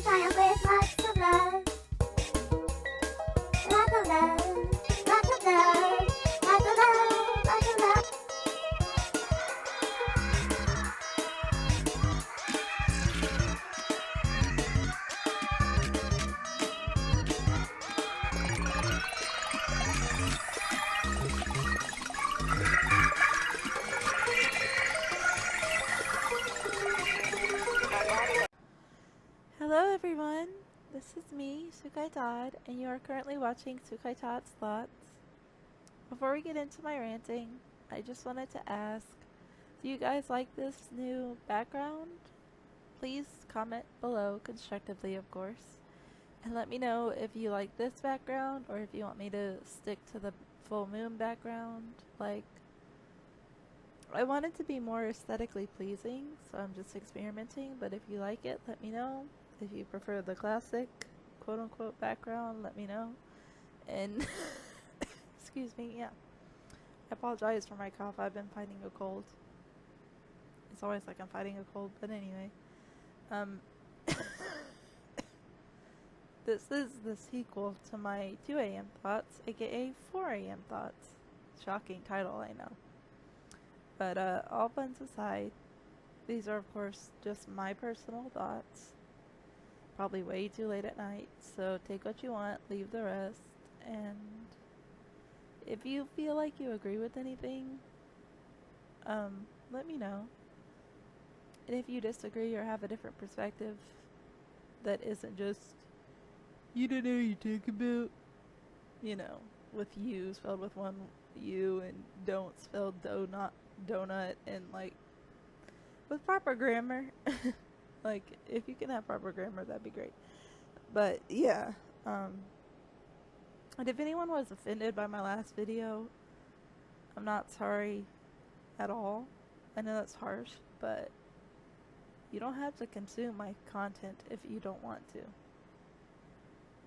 will triumph with lots of love. Lots of love, lots of love, lots of love, lots of love. Hello everyone, this is me, Sukai Todd, and you are currently watching Sukai Todd's Thoughts. Before we get into my ranting, I just wanted to ask, do you guys like this new background? Please comment below, constructively of course, and let me know if you like this background or if you want me to stick to the full moon background. Like, I want it to be more aesthetically pleasing, so I'm just experimenting, but if you like it, let me know. If you prefer the classic, quote-unquote, background, let me know. And, excuse me, yeah. I apologize for my cough. I've been fighting a cold. It's always like I'm fighting a cold, but anyway. This is the sequel to my 2 a.m. thoughts, aka 4 a.m. thoughts. Shocking title, I know. But, all fun aside, these are, of course, just my personal thoughts. Probably way too late at night, so take what you want, leave the rest, and if you feel like you agree with anything, let me know. And if you disagree or have a different perspective that isn't just, you don't know what you talk about, you know, with you spelled with one U and don't spelled donut, and like, with proper grammar. Like, if you can have proper grammar, that'd be great. But, yeah. And if anyone was offended by my last video, I'm not sorry at all. I know that's harsh, but you don't have to consume my content if you don't want to.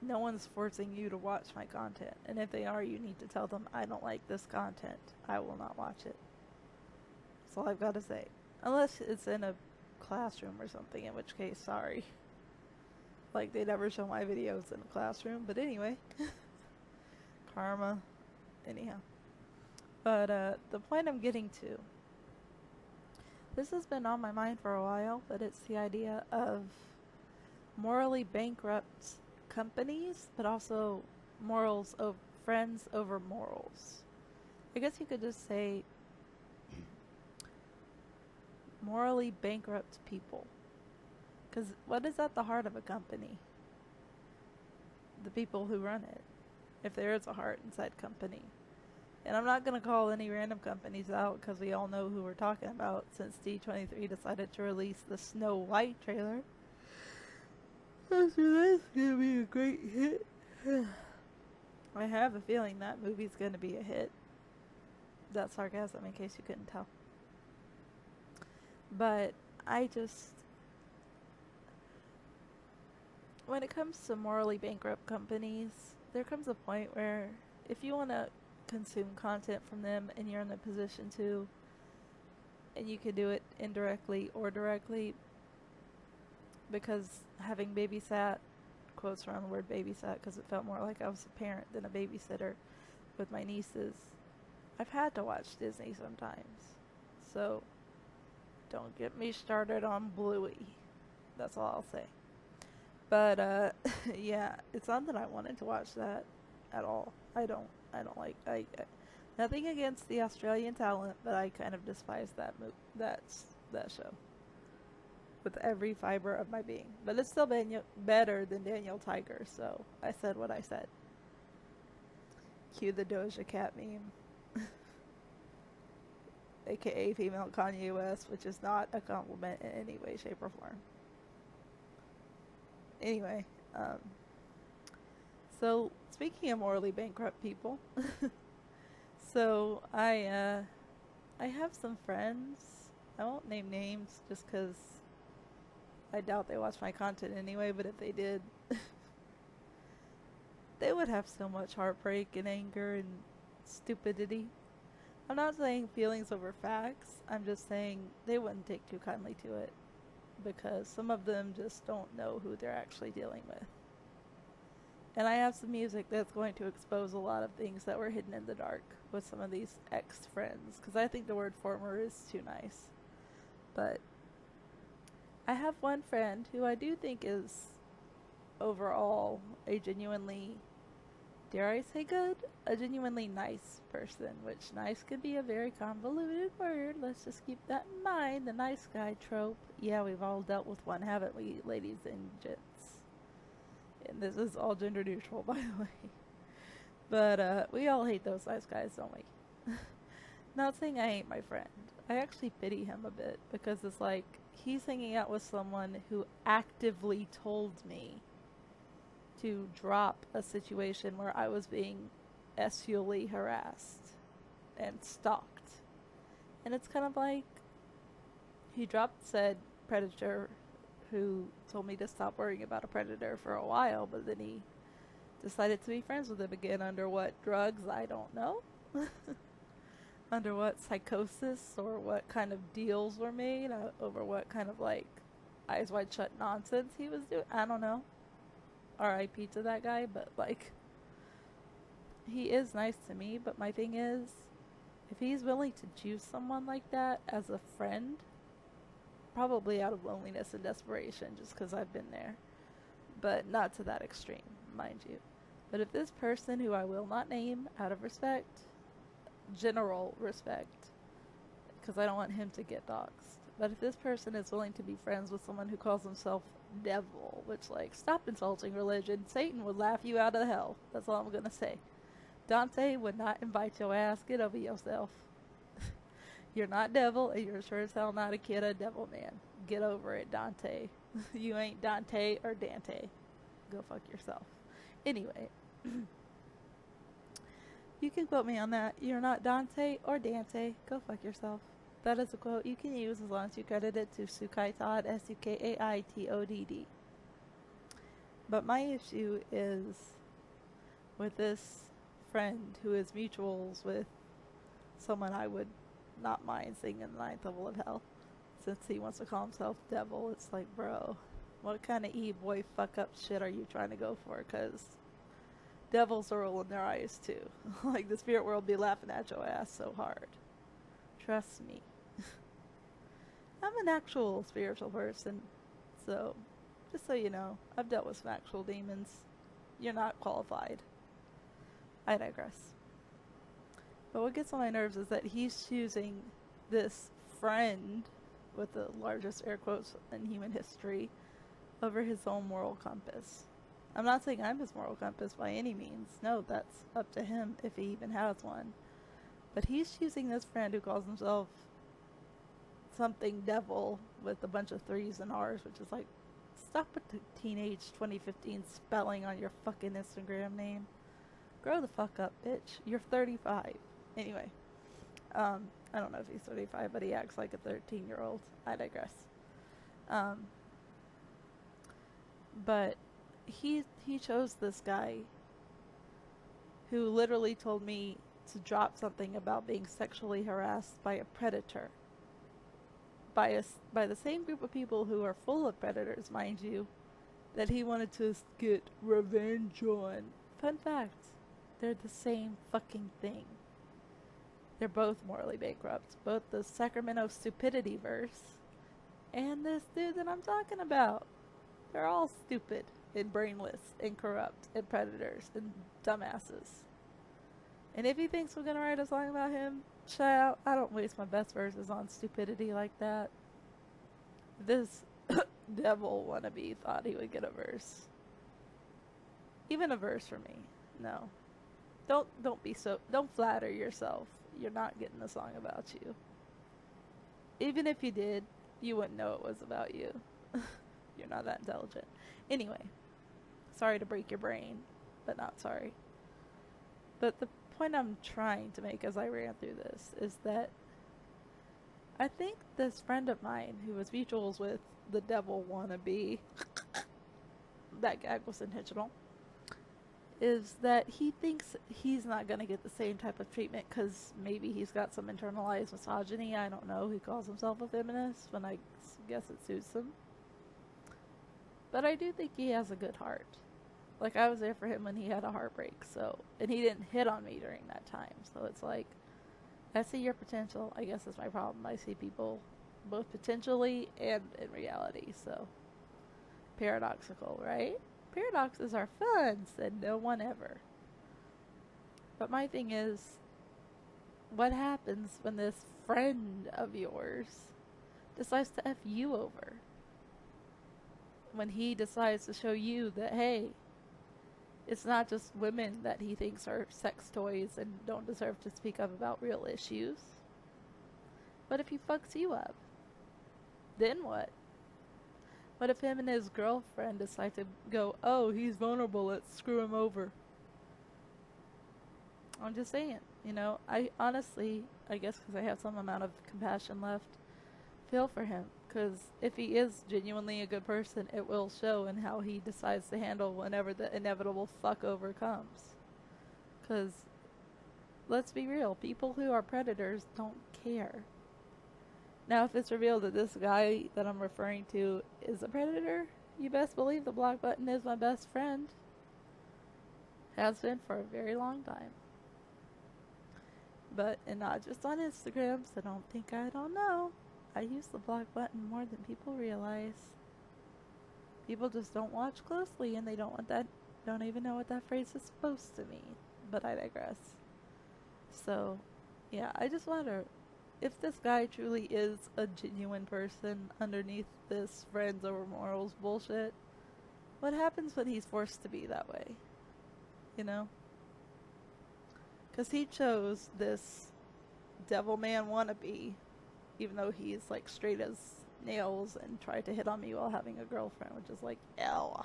No one's forcing you to watch my content. And if they are, you need to tell them, I don't like this content. I will not watch it. That's all I've got to say. Unless it's in a classroom or something, in which case, sorry. Like, they never show my videos in a classroom, but anyway. Karma. Anyhow. But, the point I'm getting to. This has been on my mind for a while, but it's the idea of morally bankrupt companies, but also morals of friends over morals. I guess you could just say morally bankrupt people. Because what is at the heart of a company? The people who run it. If there is a heart inside company. And I'm not going to call any random companies out because we all know who we're talking about since D23 decided to release the Snow White trailer. So that's going to be a great hit. I have a feeling that movie's going to be a hit. That's sarcasm in case you couldn't tell. But I just, when it comes to morally bankrupt companies, there comes a point where if you want to consume content from them and you're in the position to, and you can do it indirectly or directly, because having babysat, quotes around the word babysat because it felt more like I was a parent than a babysitter with my nieces, I've had to watch Disney sometimes. So don't get me started on Bluey. That's all I'll say. But, yeah, it's not that I wanted to watch that at all. I don't like, nothing against the Australian talent, but I kind of despise that that show. With every fiber of my being. But it's still better than Daniel Tiger, so I said what I said. Cue the Doja Cat meme. AKA female Kanye West, which is not a compliment in any way, shape, or form. Anyway, so speaking of morally bankrupt people, so I have some friends. I won't name names just because I doubt they watch my content anyway, but if they did, they would have so much heartbreak and anger and stupidity. I'm not saying feelings over facts. I'm just saying they wouldn't take too kindly to it. because some of them just don't know who they're actually dealing with. And I have some music that's going to expose a lot of things that were hidden in the dark with some of these ex-friends, because I think the word former is too nice. But I have one friend who I do think is overall a genuinely, dare I say good, a genuinely nice person, which nice could be a very convoluted word. Let's just keep that in mind, the nice guy trope. Yeah, we've all dealt with one, haven't we, ladies and gents? And this is all gender neutral, by the way. But we all hate those nice guys, don't we? Not saying I hate my friend. I actually pity him a bit, because it's like, he's hanging out with someone who actively told me to drop a situation where I was being sexually harassed and stalked. And it's kind of like, he dropped said predator who told me to stop worrying about a predator for a while, but then he decided to be friends with him again under what drugs, I don't know. Under what psychosis or what kind of deals were made, over what kind of like eyes wide shut nonsense he was doing. I don't know. R.I.P. to that guy, but like, he is nice to me, but my thing is, if he's willing to choose someone like that as a friend, probably out of loneliness and desperation, just because I've been there, but not to that extreme, mind you. But if this person, who I will not name out of respect, general respect, because I don't want him to get doxxed, but if this person is willing to be friends with someone who calls himself devil, which, like, stop insulting religion. Satan would laugh you out of hell. That's all I'm gonna say. Dante would not invite your ass. Get over yourself. You're not devil, and you're sure as hell not a kid of devil man. Get over it, Dante. You ain't Dante or Dante. Go fuck yourself. Anyway, you can quote me on that. You're not Dante or Dante. Go fuck yourself. That is a quote you can use as long as you credit it to Sukai Todd, Sukaitodd. But my issue is with this friend who is mutuals with someone I would not mind seeing in the ninth level of hell, since he wants to call himself devil. It's like, bro, what kind of e-boy fuck up shit are you trying to go for? Because devils are rolling their eyes too. Like, the spirit world be laughing at your ass so hard. Trust me. I'm an actual spiritual person, so just so you know, I've dealt with some actual demons. You're not qualified. I digress. But what gets on my nerves is that he's choosing this friend, with the largest air quotes in human history, over his own moral compass. I'm not saying I'm his moral compass by any means. No, that's up to him if he even has one. But he's choosing this friend who calls himself something devil with a bunch of 3's and R's, which is like, stop with the teenage 2015 spelling on your fucking Instagram name. Grow the fuck up, bitch. You're 35. Anyway, I don't know if he's 35, but he acts like a 13-year-old. I digress. But he chose this guy who literally told me to drop something about being sexually harassed by a predator. By the same group of people who are full of predators, mind you, that he wanted to get revenge on. Fun fact, they're the same fucking thing. They're both morally bankrupt. Both the Sacramento stupidity verse and this dude that I'm talking about. They're all stupid and brainless and corrupt and predators and dumbasses. And if he thinks we're gonna write a song about him, child, I don't waste my best verses on stupidity like that. This devil wannabe thought he would get a verse. Even a verse for me. No. Don't flatter yourself. You're not getting a song about you. Even if you did, you wouldn't know it was about you. You're not that intelligent. Anyway, sorry to break your brain, but not sorry. But the point I'm trying to make as I ran through this is that I think this friend of mine who was mutuals with the devil wannabe, that gag was intentional, is that he thinks he's not going to get the same type of treatment because maybe he's got some internalized misogyny. I don't know. He calls himself a feminist, when I guess it suits him. But I do think he has a good heart. Like, I was there for him when he had a heartbreak, so, and he didn't hit on me during that time, so it's like, I see your potential. I guess that's my problem. I see people both potentially and in reality, so, paradoxical, right? Paradoxes are fun, said no one ever. But my thing is, what happens when this friend of yours decides to F you over? When he decides to show you that, hey, it's not just women that he thinks are sex toys and don't deserve to speak up about real issues. But if he fucks you up, then what? What if him and his girlfriend decide to go, oh, he's vulnerable, let's screw him over? I'm just saying, you know, I honestly, I guess because I have some amount of compassion left, feel for him. Because if he is genuinely a good person, it will show in how he decides to handle whenever the inevitable fuck over comes. Because, let's be real, people who are predators don't care. Now, if it's revealed that this guy that I'm referring to is a predator, you best believe the block button is my best friend. Has been for a very long time. But, and not just on Instagram, so don't think I don't know. I use the block button more than people realize. People just don't watch closely and they don't even know what that phrase is supposed to mean. But I digress. So, yeah, I just wonder if this guy truly is a genuine person underneath this friends over morals bullshit. What happens when he's forced to be that way? You know? Because he chose this devil man wannabe, even though he's like straight as nails and tried to hit on me while having a girlfriend, which is like, ew.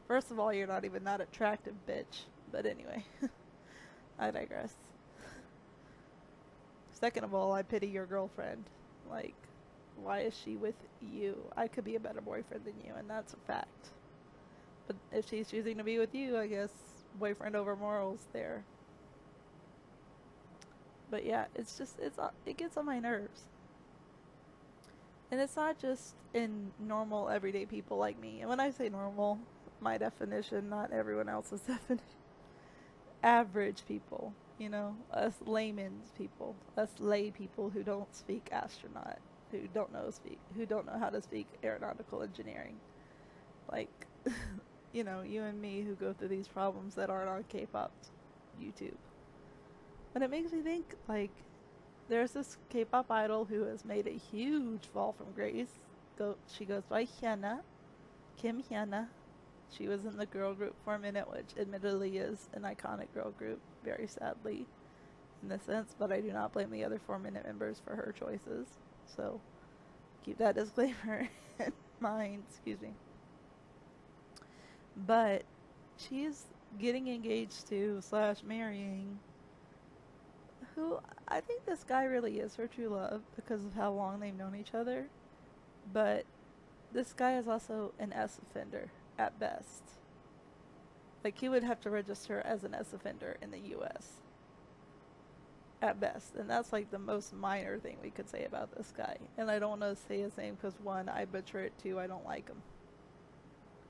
First of all, you're not even that attractive, bitch. But anyway, I digress. Second of all, I pity your girlfriend. Like, why is she with you? I could be a better boyfriend than you, and that's a fact. But if she's choosing to be with you, I guess boyfriend over morals there. But yeah, it's just, it gets on my nerves. And it's not just in normal, everyday people like me. And when I say normal, my definition, not everyone else's definition. Average people, you know, us layman's people, us lay people who don't speak astronaut, who don't know how to speak aeronautical engineering. Like, you know, you and me who go through these problems that aren't on K-pop YouTube. And it makes me think, like, there's this K-pop idol who has made a huge fall from grace. She goes by Kim Hyuna. She was in the girl group for a minute, which admittedly is an iconic girl group, very sadly, in this sense, but I do not blame the other 4-minute members for her choices. So, keep that disclaimer in mind, excuse me. But, she's getting engaged to / marrying who I think this guy really is her true love because of how long they've known each other. But this guy is also an S offender at best. Like, he would have to register as an S offender in the US at best. And that's like the most minor thing we could say about this guy. And I don't want to say his name because 1, I butcher it, 2, I don't like him.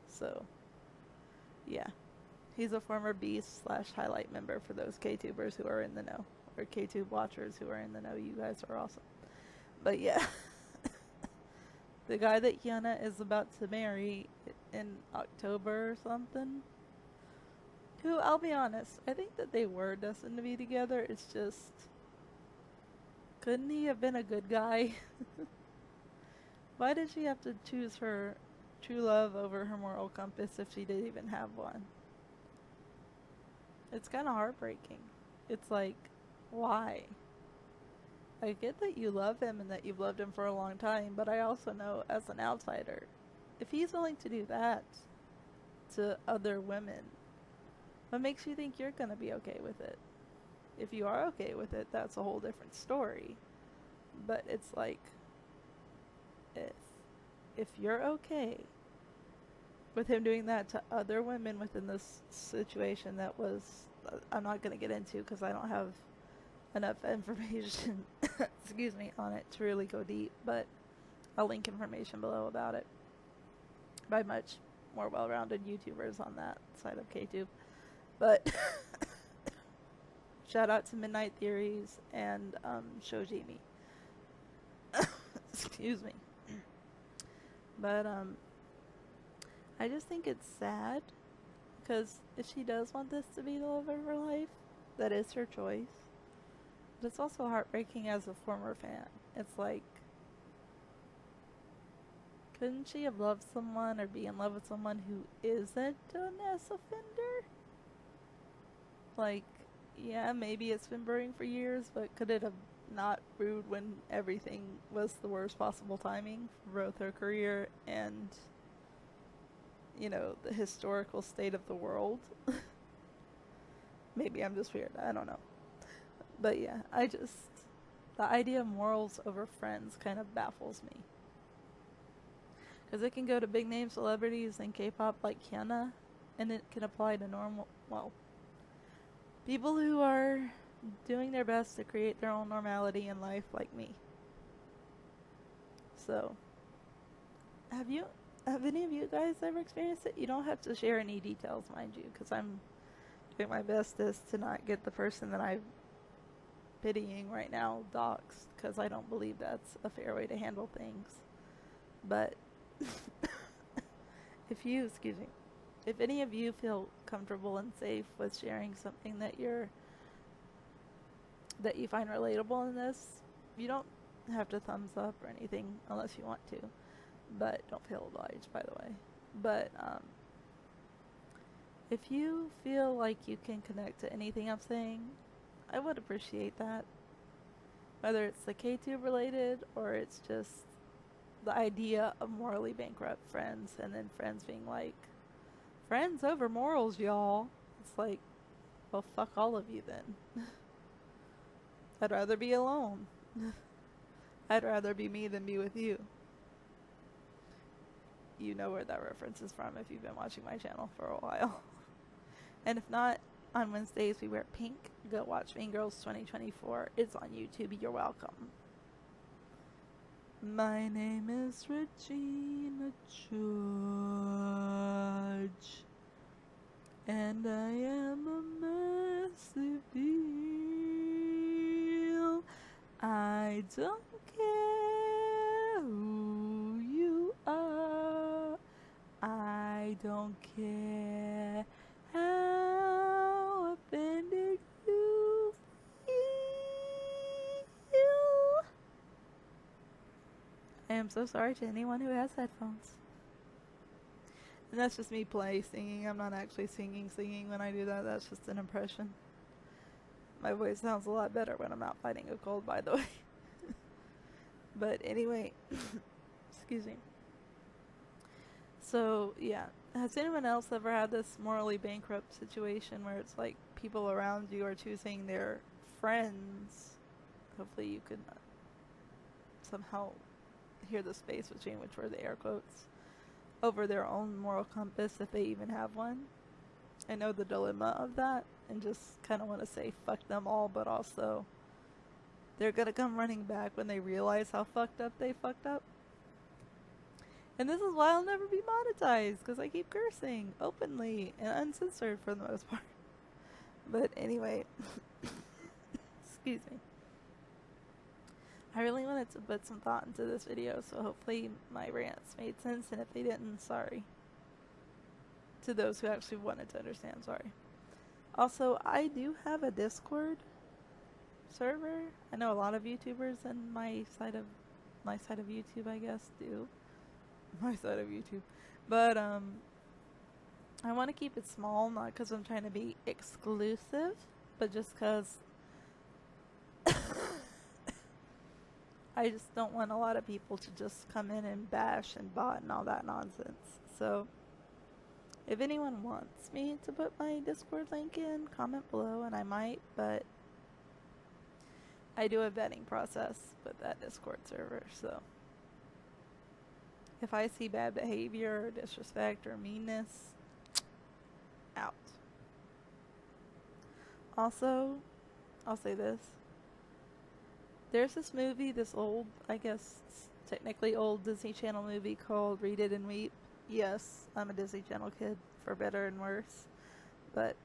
So, yeah. He's a former Beast / Highlight member for those K-tubers who are in the know. Or K-tube watchers who are in the know. You guys are awesome. But yeah. The guy that Hyuna is about to marry in October or something. Who, I'll be honest, I think that they were destined to be together. It's just, couldn't he have been a good guy? Why did she have to choose her true love over her moral compass if she didn't even have one? It's kind of heartbreaking. It's like, why? I get that you love him and that you've loved him for a long time, but I also know as an outsider, if he's willing to do that to other women, what makes you think you're going to be okay with it? If you are okay with it, that's a whole different story. But it's like, if you're okay with him doing that to other women within this situation that was, I'm not going to get into because I don't have enough information, excuse me, on it to really go deep, but I'll link information below about it. by much more well-rounded YouTubers on that side of K-Tube. But shout out to Midnight Theories and Show Jamie. Excuse me. But I just think it's sad because if she does want this to be the love of her life, that is her choice. But it's also heartbreaking as a former fan. It's like, couldn't she have loved someone or be in love with someone who isn't an S offender? Like, yeah, maybe it's been brewing for years, but could it have not brewed when everything was the worst possible timing for both her career and, you know, the historical state of the world? Maybe I'm just weird, I don't know. But yeah, the idea of morals over friends kind of baffles me. Because it can go to big name celebrities in K-pop like Hyuna, and it can apply to people who are doing their best to create their own normality in life like me. So, have any of you guys ever experienced it? You don't have to share any details, mind you, because I'm doing my best to not get the person that I'm pitying right now doxxed, because I don't believe that's a fair way to handle things. But if any of you feel comfortable and safe with sharing something that you find relatable in this, you don't have to thumbs up or anything unless you want to, but don't feel obliged, by the way. But if you feel like you can connect to anything I'm saying, I would appreciate that. Whether it's the K-Tube related or it's just the idea of morally bankrupt friends, and then friends being like, friends over morals, y'all. It's like, well, fuck all of you then. I'd rather be alone. I'd rather be me than be with you. You know where that reference is from if you've been watching my channel for a while. And if not, on Wednesdays we wear pink. Go watch Mean Girls 2024. It's on YouTube. You're welcome. My name is Regina George, and I am a massive deal. I don't care who you are. I don't care how offended you feel. I am so sorry to anyone who has headphones. And that's just me singing. I'm not actually singing when I do that. That's just an impression. My voice sounds a lot better when I'm not fighting a cold, by the way. But anyway, excuse me. So, yeah. Has anyone else ever had this morally bankrupt situation where it's like people around you are choosing their friends? Hopefully you could somehow hear the space between which were the air quotes over their own moral compass, if they even have one. I know the dilemma of that, and just kind of want to say fuck them all, but also they're gonna come running back when they realize how fucked up they fucked up. And this is why I'll never be monetized, because I keep cursing openly and uncensored for the most part. But anyway, excuse me. I really wanted to put some thought into this video, so hopefully my rants made sense, and if they didn't, sorry. To those who actually wanted to understand, sorry. Also, I do have a Discord server. I know a lot of YouTubers in my side of YouTube, I guess, do. My side of YouTube. But, I want to keep it small, not because I'm trying to be exclusive, but just because I just don't want a lot of people to just come in and bash and bot and all that nonsense. So, if anyone wants me to put my Discord link in, comment below and I might, but I do a vetting process with that Discord server, so if I see bad behavior or disrespect or meanness, out. Also, I'll say this. There's this movie, this old, I guess technically old Disney Channel movie called Read It and Weep. yes, I'm a Disney Channel kid, for better and worse. But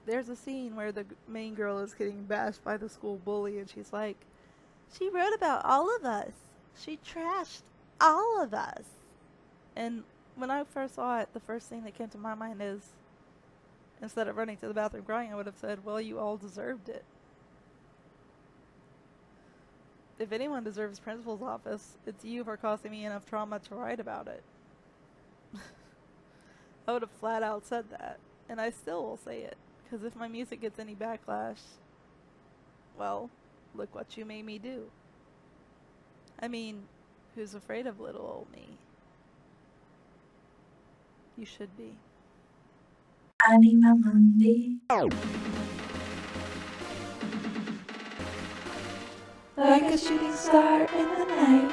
there's a scene where the main girl is getting bashed by the school bully, and she's like, she wrote about all of us. She trashed all of us. And when I first saw it, the first thing that came to my mind is, instead of running to the bathroom crying, I would have said, well, you all deserved it. If anyone deserves principal's office, it's you for causing me enough trauma to write about it. I would have flat out said that. And I still will say it. Because if my music gets any backlash, well, look what you made me do. I mean, who's afraid of little old me? You should be. Anima Mundi. Like a shooting star in the night,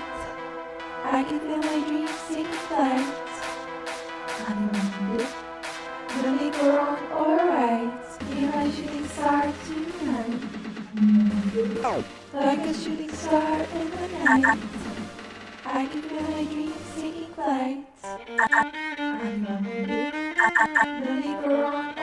I can feel my dreams taking flight. Anima Mundi. No need for wrong or right. Be my shooting star tonight. Like a shooting star in the night, I can feel my dreams taking flight. Anima Mundi. No need for wrong